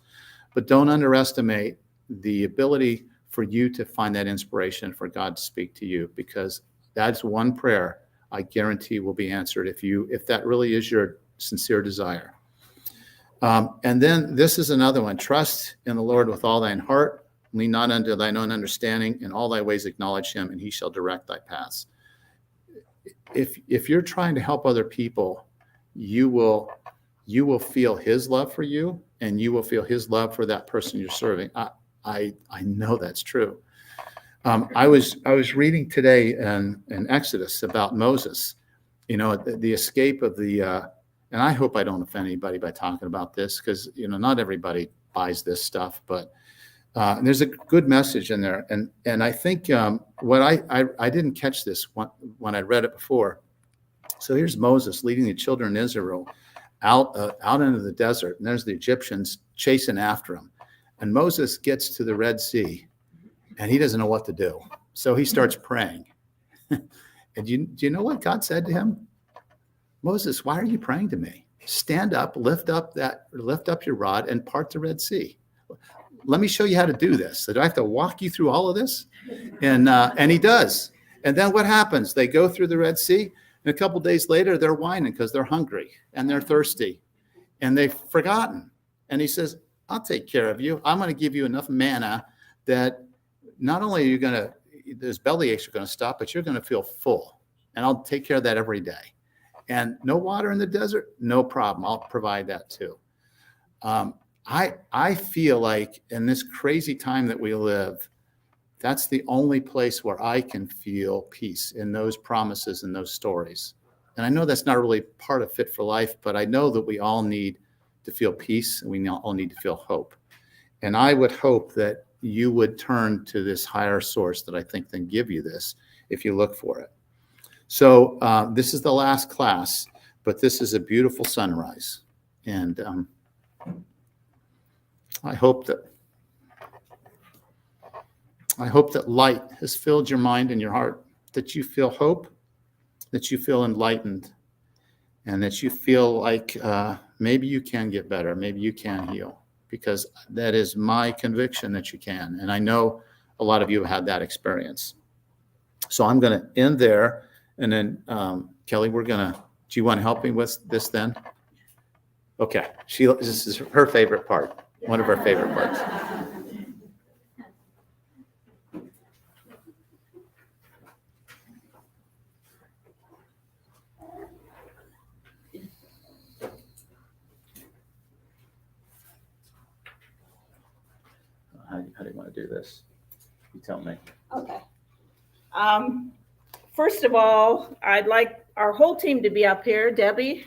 [SPEAKER 1] But don't underestimate the ability for you to find that inspiration for God to speak to you, because that's one prayer I guarantee will be answered if that really is your sincere desire. And then this is another one. Trust in the Lord with all thine heart. Lean not unto thine own understanding. In all thy ways acknowledge him, and he shall direct thy paths. If you're trying to help other people, you will feel his love for you, and you will feel his love for that person you're serving. I know that's true. I was reading today in Exodus about Moses, the escape of and I hope I don't offend anybody by talking about this, because not everybody buys this stuff, but there's a good message in there. And I think what I didn't catch this when I read it before. So here's Moses leading the children of Israel out into the desert, and there's the Egyptians chasing after him. And Moses gets to the Red Sea, and he doesn't know what to do. So he starts praying. And do you know what God said to him? Moses, why are you praying to me? Stand up, lift up your rod, and part the Red Sea. Let me show you how to do this. So do I have to walk you through all of this? And he does. And then what happens? They go through the Red Sea, and a couple days later, they're whining because they're hungry and they're thirsty, and they've forgotten. And he says, I'll take care of you. I'm going to give you enough manna that not only are those belly aches are going to stop, but you're going to feel full. And I'll take care of that every day. And no water in the desert? No problem. I'll provide that too. I feel like in this crazy time that we live, that's the only place where I can feel peace, in those promises and those stories. And I know that's not really part of Fit for Life, but I know that we all need to feel peace, and we all need to feel hope. And I would hope that you would turn to this higher source that I think can give you this if you look for it. So this is the last class, but this is a beautiful sunrise. And I hope that light has filled your mind and your heart, that you feel hope, that you feel enlightened, and that you feel like maybe you can get better, maybe you can heal, because that is my conviction that you can. And I know a lot of you have had that experience. So I'm going to end there. And then, Kelly, do you want to help me with this then? Okay. This is her favorite part, one of her favorite parts. How do you want to do this? You tell me.
[SPEAKER 3] Okay. First of all, I'd like our whole team to be up here. Debbie.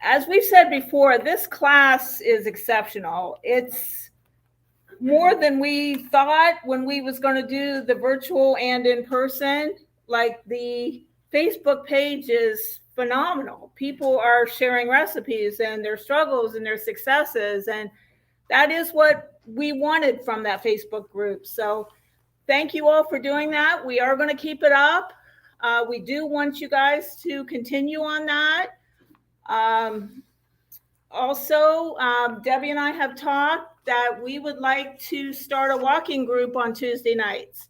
[SPEAKER 3] As we've said before, this class is exceptional. It's more than we thought when we was going to do the virtual and in person. Like, the Facebook page is phenomenal. People are sharing recipes and their struggles and their successes. And that is what we wanted from that Facebook group. So thank you all for doing that. We are going to keep it up. We do want you guys to continue on that. Also, Debbie and I have talked that we would like to start a walking group on Tuesday nights.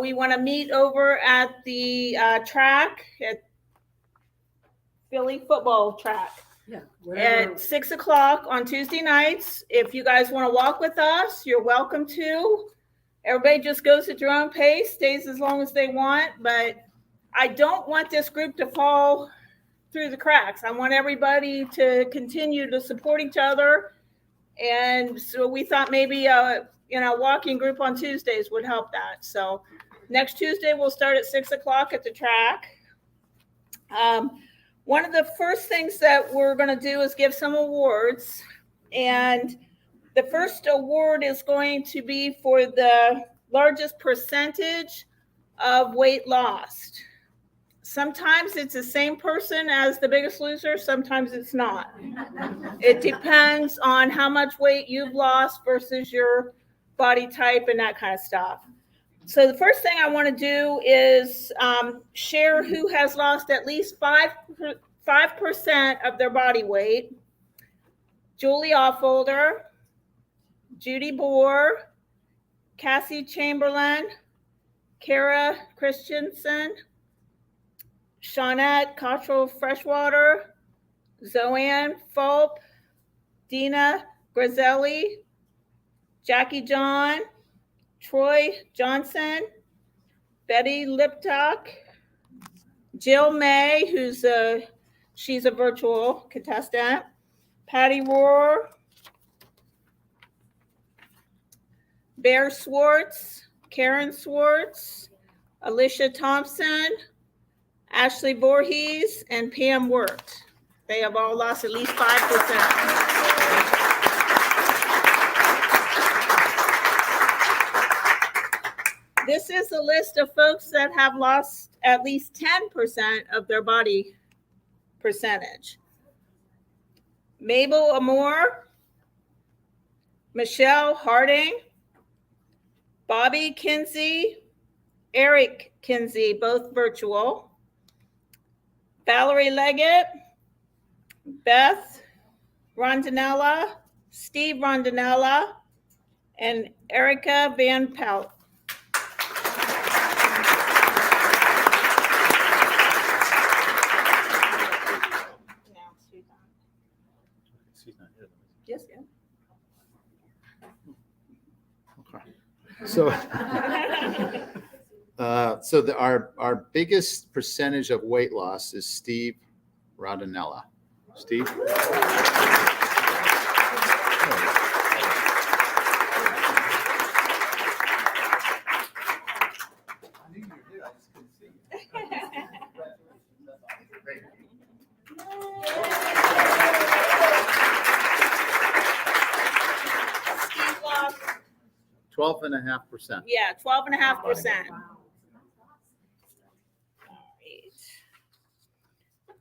[SPEAKER 3] We want to meet over at the track at Philly football track at 6:00 on Tuesday nights. If you guys want to walk with us, you're welcome to. Everybody just goes at your own pace, stays as long as they want, but I don't want this group to fall through the cracks. I want everybody to continue to support each other. And so we thought maybe a walking group on Tuesdays would help that. So next Tuesday, we'll start at 6:00 at the track. One of the first things that we're going to do is give some awards. And the first award is going to be for the largest percentage of weight lost. Sometimes it's the same person as the Biggest Loser. Sometimes it's not. It depends on how much weight you've lost versus your body type and that kind of stuff. So the first thing I want to do is share who has lost at least 5% of their body weight. Julie Offolder, Judy Boer, Cassie Chamberlain, Kara Christensen, Shawnette Cottrell Freshwater, Zoanne Fulp, Dina Grizelli, Jackie John, Troy Johnson, Betty Liptak, Jill May, she's a virtual contestant, Patty Rohr, Bear Swartz, Karen Swartz, Alicia Thompson, Ashley Voorhees, and Pam Wirt. They have all lost at least 5%. This is a list of folks that have lost at least 10% of their body percentage. Mabel Amore, Michelle Harding, Bobby Kinsey, Eric Kinsey, both virtual, Valerie Leggett, Beth Rondinella, Steve Rondinella, and Erica Van Pelt. Yes, yeah.
[SPEAKER 1] So, our biggest percentage of weight loss is Steve Rodinella. Steve?
[SPEAKER 3] Steve lost
[SPEAKER 1] 12.5%.
[SPEAKER 3] Yeah, 12.5%.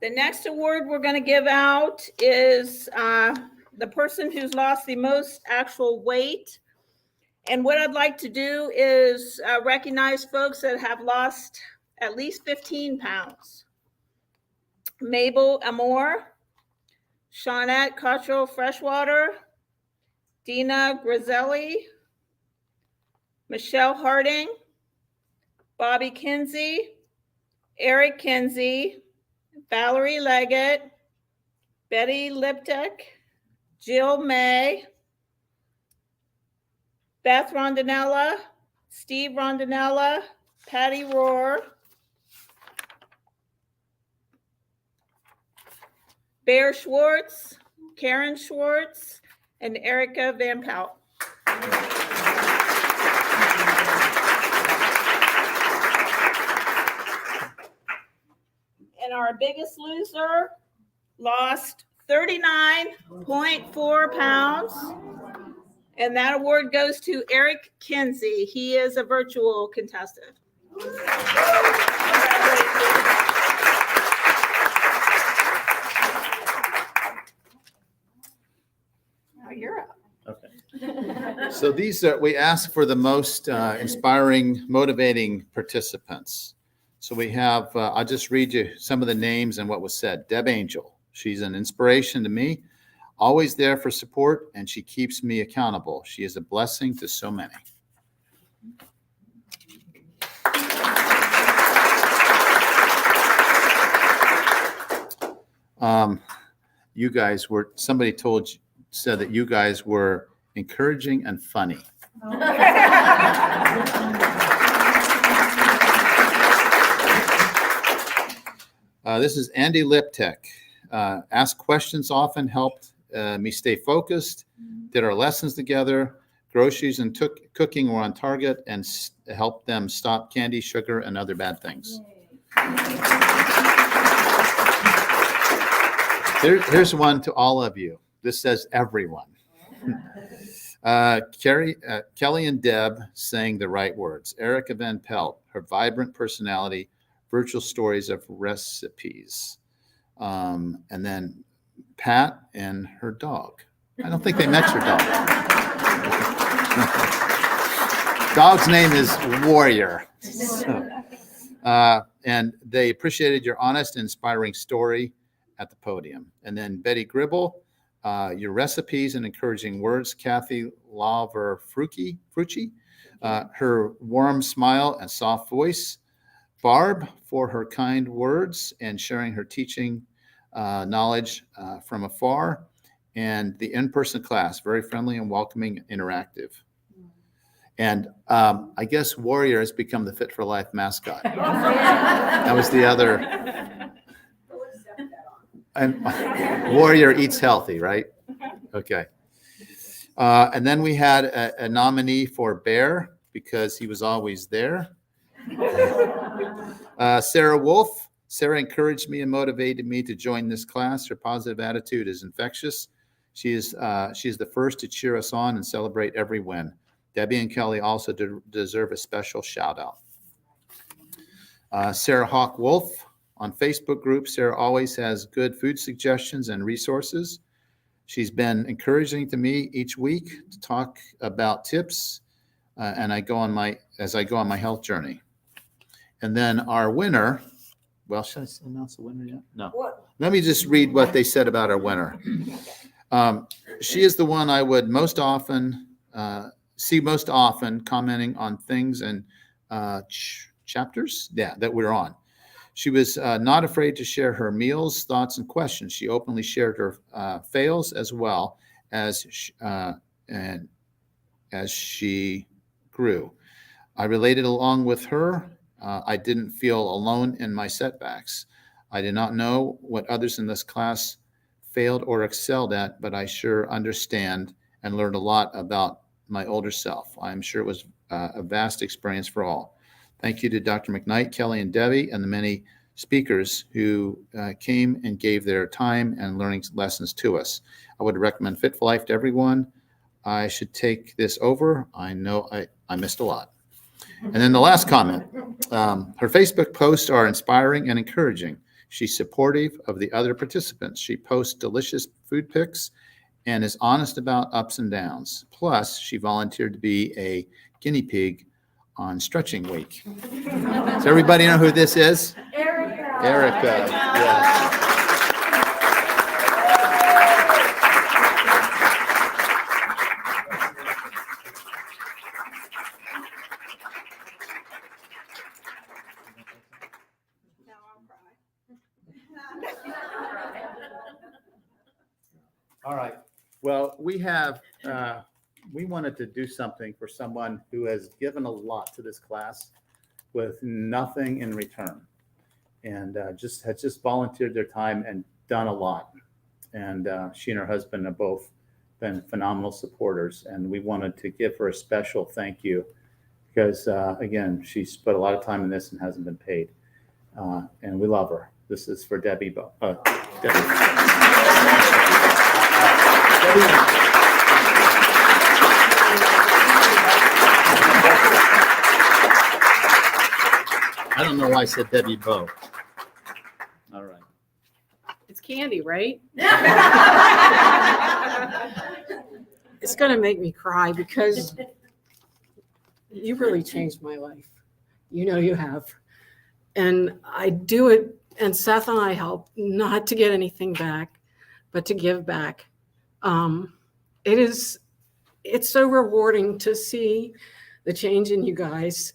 [SPEAKER 3] The next award we're going to give out is the person who's lost the most actual weight. And what I'd like to do is recognize folks that have lost at least 15 pounds. Mabel Amore, Shawnette Cottrell Freshwater, Dina Grizelli, Michelle Harding, Bobby Kinsey, Eric Kinsey, Valerie Leggett, Betty Liptak, Jill May, Beth Rondinella, Steve Rondinella, Patty Rohr, Bear Schwartz, Karen Schwartz, and Erica Van Pelt. And our biggest loser lost 39.4 pounds. And that award goes to Eric Kinsey. He is a virtual contestant. Now you're up.
[SPEAKER 1] Okay. So we ask for the most inspiring, motivating participants. So we have, I'll just read you some of the names and what was said. Deb Angel, she's an inspiration to me. always there for support, and she keeps me accountable. She is a blessing to so many. You guys were, somebody said that you guys were encouraging and funny. This is Andy Liptek. Ask questions often helped me stay focused. Did our lessons together. Groceries and cooking were on target and helped them stop candy, sugar, and other bad things. Here's one to all of you. This says everyone. Kelly and Deb saying the right words. Erica Van Pelt, her vibrant personality, virtual stories of recipes. And then Pat and her dog. I don't think they met your dog. Dog's name is Warrior. And they appreciated your honest, inspiring story at the podium. And then Betty Gribble, your recipes and encouraging words. Kathy Laver-Frucci, her warm smile and soft voice. Barb for her kind words and sharing her teaching knowledge from afar. And the in-person class, very friendly and welcoming, interactive. And I guess Warrior has become the Fit for Life mascot. That was the other. And Warrior eats healthy, right? Okay. And then we had a nominee for Bear because he was always there. Sarah Wolf. Sarah encouraged me and motivated me to join this class. Her positive attitude is infectious. She is the first to cheer us on and celebrate every win. Debbie and Kelly also deserve a special shout out. Sarah Hawk Wolf. On Facebook group, Sarah always has good food suggestions and resources. She's been encouraging to me each week to talk about tips as I go on my health journey. And then our winner, well, should I announce the winner yet? No. What? Let me just read what they said about our winner. She is the one I would most often see commenting on things and chapters that we're on. She was not afraid to share her meals, thoughts, and questions. She openly shared her fails as well as she grew. I related along with her. I didn't feel alone in my setbacks. I did not know what others in this class failed or excelled at, but I sure understand and learned a lot about my older self. I'm sure it was a vast experience for all. Thank you to Dr. McKnight, Kelly, and Debbie, and the many speakers who came and gave their time and learning lessons to us. I would recommend Fit for Life to everyone. I should take this over. I know I missed a lot. And then the last comment, her Facebook posts are inspiring and encouraging. She's supportive of the other participants. She posts delicious food pics and is honest about ups and downs. Plus, she volunteered to be a guinea pig on stretching week. Does everybody know who this is? Erica. Yes. All right. Well, we wanted to do something for someone who has given a lot to this class with nothing in return, and has just volunteered their time and done a lot. And she and her husband have both been phenomenal supporters, and we wanted to give her a special thank you because, again, she's put a lot of time in this and hasn't been paid, and we love her. This is for Debbie. Debbie. I don't know why I said Debbie Bow. All right.
[SPEAKER 4] It's candy, right? It's going to make me cry because you really changed my life. You know you have. And I do it, and Seth and I help not to get anything back, but to give back It's so rewarding to see the change in you guys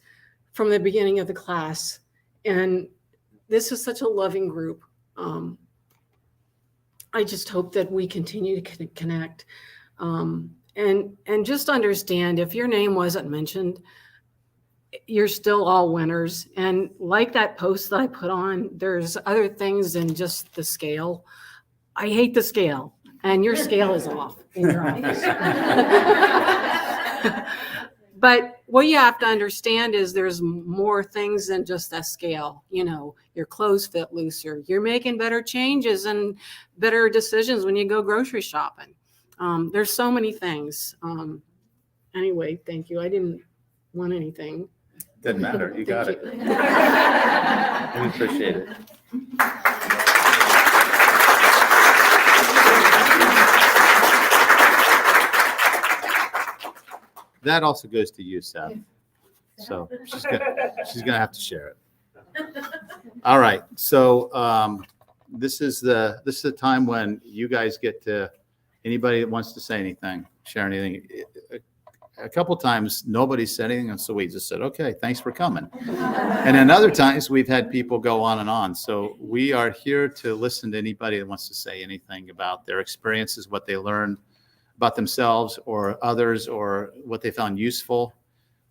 [SPEAKER 4] from the beginning of the class. And this is such a loving group. I just hope that we continue to connect. And just understand, if your name wasn't mentioned, you're still all winners. And like that post that I put on, there's other things than just the scale. I hate the scale, and your scale is off in your office. But what you have to understand is there's more things than just that scale. You know, your clothes fit looser. You're making better changes and better decisions when you go grocery shopping. There's so many things. Anyway, thank you. I didn't want anything.
[SPEAKER 1] Doesn't matter. You got it.
[SPEAKER 4] Thank
[SPEAKER 1] We appreciate it. That also goes to you, Seth. So she's gonna have to share it. All right. So this is the time when you guys get to, anybody that wants to say anything, share anything. A couple times nobody said anything, and so we just said, okay, thanks for coming. And then other times we've had people go on and on. So we are here to listen to anybody that wants to say anything about their experiences, what they learned about themselves or others, or what they found useful.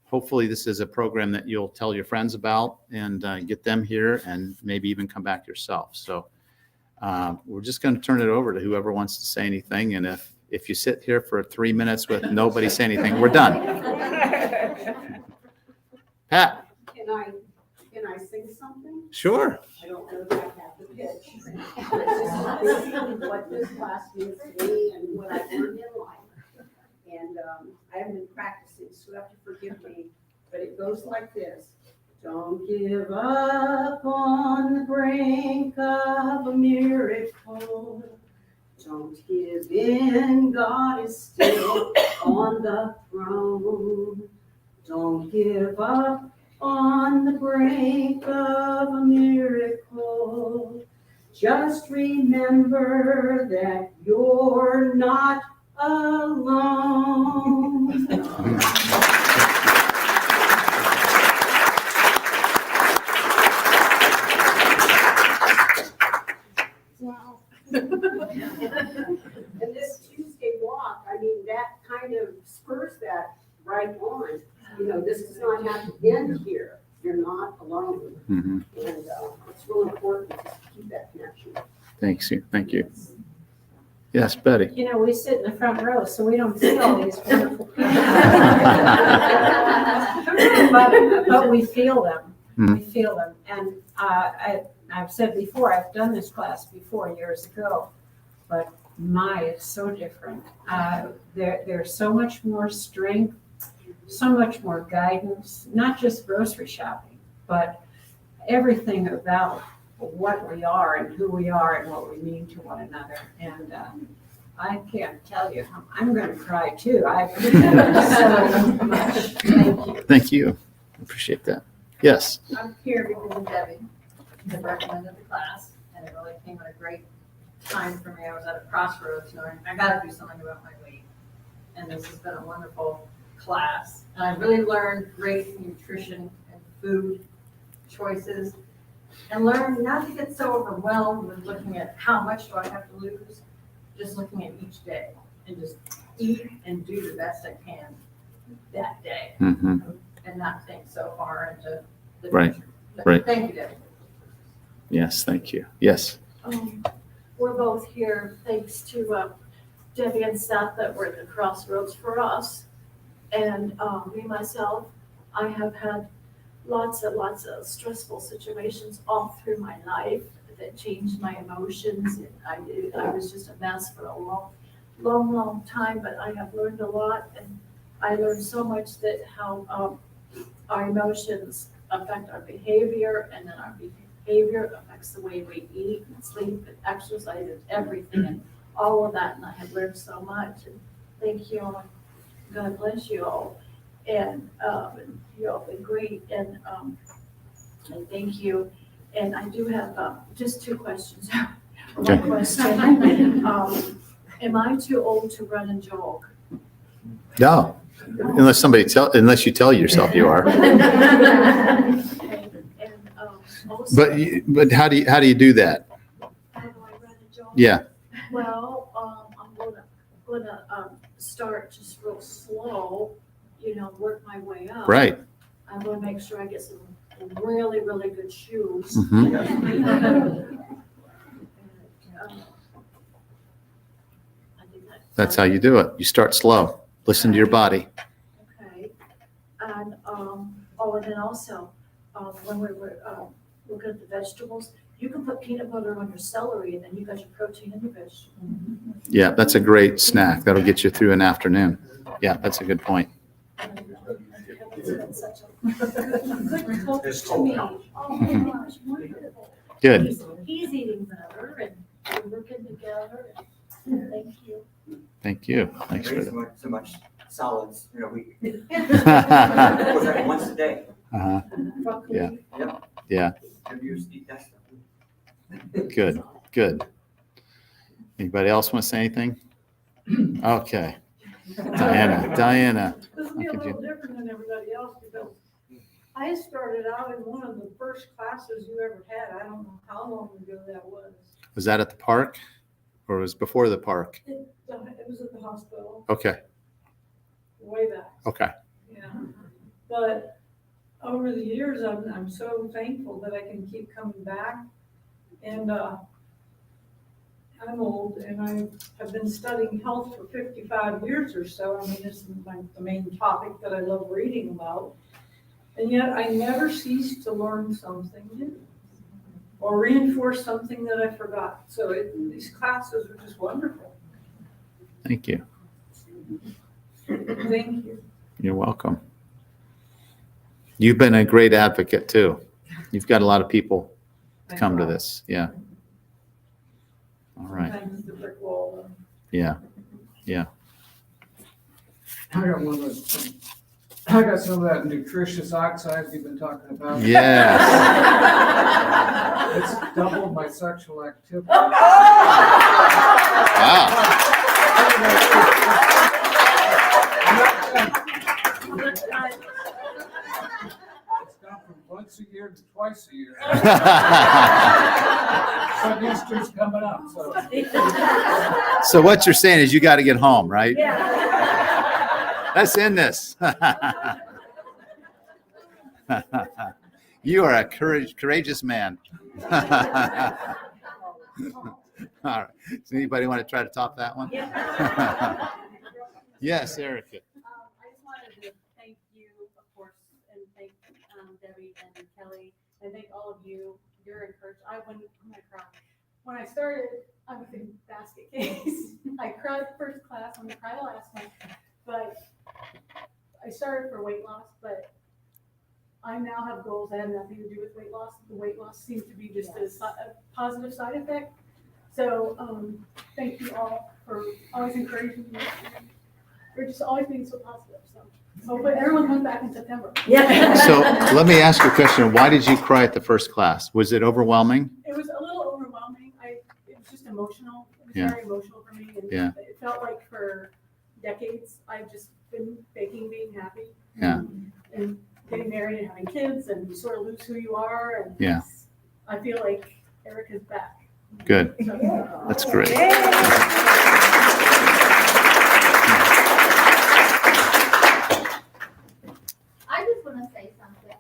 [SPEAKER 1] Hopefully this is a program that you'll tell your friends about and get them here, and maybe even come back yourself. So we're just going to turn it over to whoever wants to say anything. And if you sit here for 3 minutes with nobody say anything, we're done. Pat.
[SPEAKER 5] Can I sing something?
[SPEAKER 1] Sure.
[SPEAKER 5] I don't know if I have the pitch. This is what this class means to me and what I've learned in life. And I haven't been practicing, so you have to forgive me. But it goes like this. Don't give up on the brink of a miracle. Don't give in, God is still on the throne. Don't give up on the brink of a miracle. Just remember that you're not alone. Wow. And this Tuesday walk, I mean, that kind of spurs that right on. You know, this does not have to end here. You're not alone.
[SPEAKER 1] Mm-hmm.
[SPEAKER 5] And it's really important to keep that connection.
[SPEAKER 1] Thanks. Thank you. Yes, Betty.
[SPEAKER 6] You know, we sit in the front row, so we don't see all these wonderful people. But we feel them. We feel them. And I've said before, I've done this class before years ago, but it's so different. There's so much more strength, so much more guidance, not just grocery shopping, but everything about what we are and who we are and what we mean to one another. And I can't tell you, I'm going to cry too. I appreciate it so much. Thank you.
[SPEAKER 1] Thank you. Appreciate that. Yes.
[SPEAKER 7] I'm here because of Debbie, who recommended the class, and it really came at a great time for me. I was at a crossroads knowing I got to do something about my weight. And this has been a wonderful class. And I really learned great nutrition and food choices, and learned not to get so overwhelmed with looking at how much do I have to lose, just looking at each day and just eat and do the best I can that day.
[SPEAKER 1] Mm-hmm.
[SPEAKER 7] And not think so far into the
[SPEAKER 1] Right,
[SPEAKER 7] future.
[SPEAKER 1] right.
[SPEAKER 7] Thank you, Debbie.
[SPEAKER 1] Yes. Thank you. Yes.
[SPEAKER 8] We're both here thanks to Debbie and Seth that were at the crossroads for us. And me, myself, I have had lots of stressful situations all through my life that changed my emotions. And I was just a mess for a long time, but I have learned a lot. And I learned so much that how our emotions affect our behavior, and then our behavior affects the way we eat and sleep and exercise and everything and all of that. And I have learned so much. And thank you all. God bless you all. And you all been great. And thank you. And I do have just two questions.
[SPEAKER 1] Okay.
[SPEAKER 8] One question. Am I too old to run and jog?
[SPEAKER 1] No, unless you tell yourself you are.
[SPEAKER 8] And also,
[SPEAKER 1] But how do you do that?
[SPEAKER 8] how do I run and jog?
[SPEAKER 1] Yeah,
[SPEAKER 8] Well, I'm gonna start just real slow, work my way up.
[SPEAKER 1] right.
[SPEAKER 8] I'm gonna make sure I get some really, really good shoes.
[SPEAKER 1] Mhm.
[SPEAKER 8] I think
[SPEAKER 1] That's how you do it. You start slow. Listen to your body.
[SPEAKER 8] Okay, and, and then also, when we were, looking at the vegetables, you can put peanut butter on your celery, and then you got your protein in your vegetables.
[SPEAKER 1] Yeah, that's a great snack. That'll get you through an afternoon. Yeah, that's a good point.
[SPEAKER 8] It's been such a good coach to me. Oh my gosh, wonderful.
[SPEAKER 1] Good.
[SPEAKER 8] He's eating better, and we're working together, and thank you.
[SPEAKER 1] Thank you. Thanks for
[SPEAKER 9] Eat
[SPEAKER 1] that.
[SPEAKER 9] so much solids in a week. Was that once a day?
[SPEAKER 1] Uh-huh.
[SPEAKER 8] Broccoli.
[SPEAKER 1] Yeah.
[SPEAKER 9] Yep.
[SPEAKER 1] Yeah,
[SPEAKER 9] Have you eat that stuff?
[SPEAKER 1] good, good. Anybody else want to say anything? Okay. Diana.
[SPEAKER 10] This will be a
[SPEAKER 1] Could you-
[SPEAKER 10] little different than everybody else because I started out in one of the first classes you ever had. I don't know how long ago that was.
[SPEAKER 1] Was that at the park or was it before the park?
[SPEAKER 10] It was at the hospital
[SPEAKER 1] Okay,
[SPEAKER 10] way back.
[SPEAKER 1] okay.
[SPEAKER 10] Yeah. But over the years, I'm so thankful that I can keep coming back. And I'm old and I have been studying health for 55 years or so. I mean, it's the main topic that I love reading about. And yet I never cease to learn something new or reinforce something that I forgot. So these classes are just wonderful.
[SPEAKER 1] Thank you.
[SPEAKER 10] Thank you.
[SPEAKER 1] You're welcome. You've been a great advocate too. You've got a lot of people to come to this. Yeah. All right.
[SPEAKER 10] Sometimes the brick wall.
[SPEAKER 1] Yeah.
[SPEAKER 2] I got one of those. I got some of that nutritious oxide you've been talking about.
[SPEAKER 1] Yes.
[SPEAKER 2] It's doubled my sexual activity.
[SPEAKER 1] Wow.
[SPEAKER 2] It's gone from once a year to twice a year. But Easter's coming up, so.
[SPEAKER 1] So what you're saying is you got to get home, right? Let's end this. You are a courageous man. All right. Does anybody want to try to top that one? Yes, Erica.
[SPEAKER 11] I just wanted to thank you, of course, and thank Debbie and Kelly, and thank all of you. You're encouraged. I'm gonna cry. When I started, I was in basket case. I cried the first class. I'm gonna cry the last one. But I started for weight loss, but I now have goals that have nothing to do with weight loss. The weight loss seems to be just a positive side effect. So thank you all for always encouraging me. We're just always being so positive. So hopefully everyone comes back in September.
[SPEAKER 1] So let me ask you a question. Why did you cry at the first class? Was it overwhelming?
[SPEAKER 11] It was a little overwhelming. It was just emotional. It was
[SPEAKER 1] Yeah.
[SPEAKER 11] very emotional for me. And
[SPEAKER 1] Yeah.
[SPEAKER 11] it felt like for decades, I've just been faking being happy.
[SPEAKER 1] Yeah.
[SPEAKER 11] And getting married and having kids, and you sort of lose who you are. And
[SPEAKER 1] Yeah.
[SPEAKER 11] I feel like Erica's back.
[SPEAKER 1] Good.
[SPEAKER 11] So,
[SPEAKER 1] That's great.
[SPEAKER 12] I just want to say something.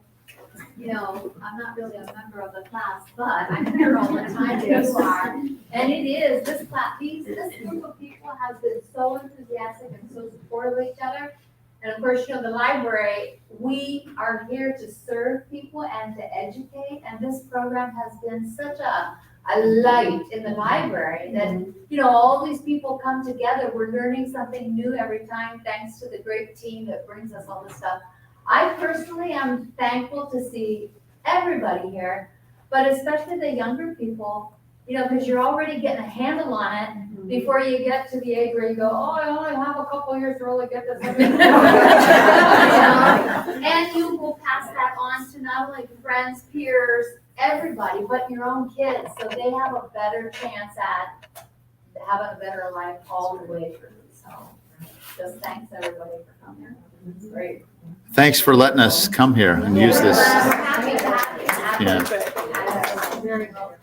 [SPEAKER 12] You know, I'm not really a member of the class, but I'm here all the time as you are. And it is, this class, this group of people has been so enthusiastic and so supportive of each other. And of course, you know, the library, we are here to serve people and to educate. And this program has been such a light in the library that, you know, all these people come together. We're learning something new every time, thanks to the great team that brings us all this stuff. I personally am thankful to see everybody here, but especially the younger people, you know, because you're already getting a handle on it before you get to the age where you go, oh, I only have a couple years to really get this. You know? And you will pass that on to not only friends, peers, everybody, but your own kids, so they have a better chance at having a better life all the way through. So just thanks everybody for coming.
[SPEAKER 7] Great.
[SPEAKER 1] Thanks for letting us come here and use this.
[SPEAKER 12] Happy to have you. Happy
[SPEAKER 1] Yeah.
[SPEAKER 12] to have you.
[SPEAKER 7] Very well.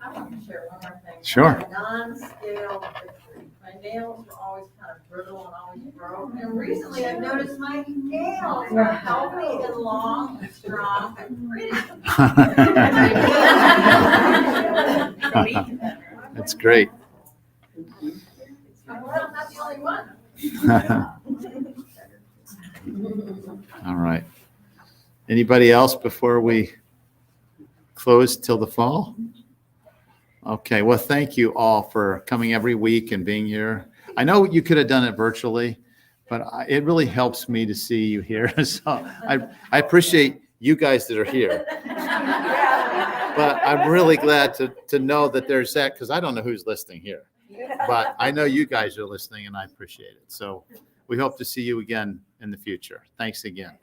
[SPEAKER 7] I want to share one more thing.
[SPEAKER 1] Sure.
[SPEAKER 7] Non-scale victory. My nails were always kind of brittle and always broke. And recently I've noticed my nails are healthy and long and strong and pretty.
[SPEAKER 1] That's great.
[SPEAKER 7] I'm not the only one.
[SPEAKER 1] All right. Anybody else before we close till the fall? Okay, well, thank you all for coming every week and being here. I know you could have done it virtually, but it really helps me to see you here. So I appreciate you guys that are here. But I'm really glad to know that there's that, because I don't know who's listening here. But I know you guys are listening and I appreciate it. So we hope to see you again in the future. Thanks again.